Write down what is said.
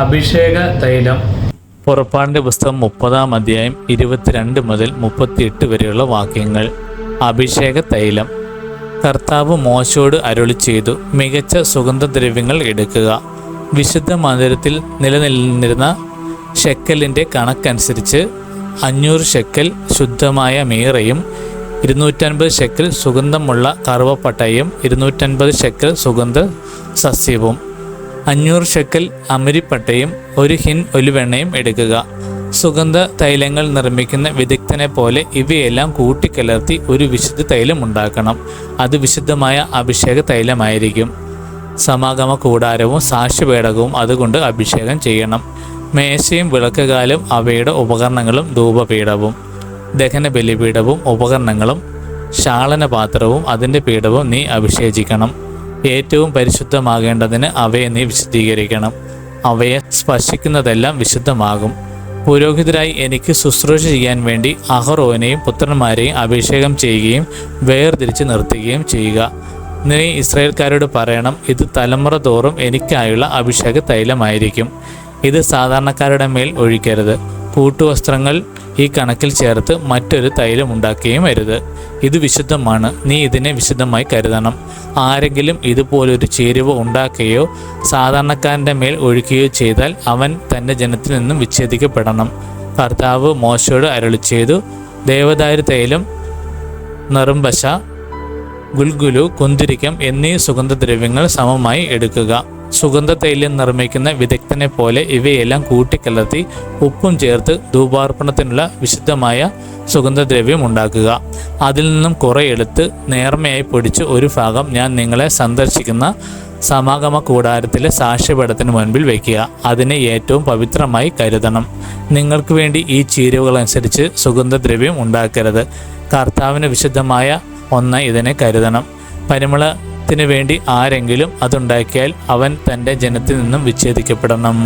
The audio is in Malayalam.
അഭിഷേക തൈലം. പുറപ്പാടിൻ്റെ പുസ്തകം 30-ാം അധ്യായം 22 മുതൽ 38 വരെയുള്ള വാക്യങ്ങൾ. അഭിഷേക തൈലം. കർത്താവ് മോശയോട് അരുളി ചെയ്തു, മികച്ച സുഗന്ധദ്രവ്യങ്ങൾ എടുക്കുക. വിശുദ്ധ മന്ദിരത്തിൽ നിലനിന്നിരുന്ന ഷെക്കലിൻ്റെ കണക്കനുസരിച്ച് 500 ഷെക്കൽ ശുദ്ധമായ മീറയും 250 ഷെക്കൽ സുഗന്ധമുള്ള കറുവപ്പട്ടയും 250 ഷെക്കൽ സുഗന്ധ സസ്യവും 500 ഷെക്കൽ അമരിപ്പട്ടയും 1 ഹിൻ ഒലിവെണ്ണയും എടുക്കുക. സുഗന്ധ തൈലങ്ങൾ നിർമ്മിക്കുന്ന വിദഗ്ധനെ പോലെ ഇവയെല്ലാം കൂട്ടിക്കലർത്തി ഒരു വിശുദ്ധ തൈലം ഉണ്ടാക്കണം. അത് വിശുദ്ധമായ അഭിഷേക തൈലമായിരിക്കും. സമാഗമ കൂടാരവും സാക്ഷ്യപേടകവും അതുകൊണ്ട് അഭിഷേകം ചെയ്യണം. മേശയും വിളക്കുകാലും അവയുടെ ഉപകരണങ്ങളും ധൂപപീഠവും ദഹന ബലിപീഠവും ഉപകരണങ്ങളും ശാളനപാത്രവും അതിൻ്റെ പീഠവും നീ അഭിഷേചിക്കണം. ഏറ്റവും പരിശുദ്ധമാകേണ്ടതിന് അവയെ നീ വിശുദ്ധീകരിക്കണം. അവയെ സ്പർശിക്കുന്നതെല്ലാം വിശുദ്ധമാകും. പുരോഹിതരായി എനിക്ക് ശുശ്രൂഷ ചെയ്യാൻ വേണ്ടി അഹറോനെയും പുത്രന്മാരെയും അഭിഷേകം ചെയ്യുകയും വേർതിരിച്ച് നിർത്തുകയും ചെയ്യുക. നീ ഇസ്രായേൽക്കാരോട് പറയണം, ഇത് തലമുറ തോറും എനിക്കായുള്ള അഭിഷേക തൈലമായിരിക്കും. ഇത് സാധാരണക്കാരുടെ മേൽ ഒഴിക്കരുത്. കൂട്ടുവസ്ത്രങ്ങൾ ഈ കണക്കിൽ ചേർത്ത് മറ്റൊരു തൈലം ഉണ്ടാക്കുകയും അരുത്. ഇത് വിശുദ്ധമാണ്. നീ ഇതിനെ വിശുദ്ധമായി കരുതണം. ആരെങ്കിലും ഇതുപോലൊരു ചേരുവ ഉണ്ടാക്കുകയോ സാധാരണക്കാരൻ്റെ മേൽ ഒഴിക്കുകയോ ചെയ്താൽ അവൻ തൻ്റെ ജനത്തിൽ നിന്നും വിച്ഛേദിക്കപ്പെടണം. കർത്താവ് മോശയോട് അരുളി ചെയ്തു, ദേവദാരു തൈലം, നറുംപശ, ഗുൽഗുലു, കുന്തിരിക്കം എന്നീ സുഗന്ധദ്രവ്യങ്ങൾ സമമായി എടുക്കുക. സുഗന്ധ തൈലം നിർമ്മിക്കുന്ന വിദഗ്ധനെ പോലെ ഇവയെല്ലാം കൂട്ടിക്കലർത്തി ഉപ്പും ചേർത്ത് ധൂപാർപ്പണത്തിനുള്ള വിശുദ്ധമായ സുഗന്ധദ്രവ്യം ഉണ്ടാക്കുക. അതിൽ നിന്നും കുറെ എടുത്ത് നേർമയായി പൊടിച്ച് ഒരു ഭാഗം ഞാൻ നിങ്ങളെ സന്ദർശിക്കുന്ന സമാഗമ കൂടാരത്തിലെ സാക്ഷ്യപീഠത്തിന് മുൻപിൽ വയ്ക്കുക. അതിനെ ഏറ്റവും പവിത്രമായി കരുതണം. നിങ്ങൾക്ക് വേണ്ടി ഈ ചേരുവകളനുസരിച്ച് സുഗന്ധദ്രവ്യം ഉണ്ടാക്കരുത്. കർത്താവിന് വിശുദ്ധമായ ഒന്ന് ഇതിനെ കരുതണം. പരിമളത്തിന് വേണ്ടി ആരെങ്കിലും അതുണ്ടാക്കിയാൽ അവൻ തൻ്റെ ജനത്തിൽ നിന്നും വിച്ഛേദിക്കപ്പെടണം.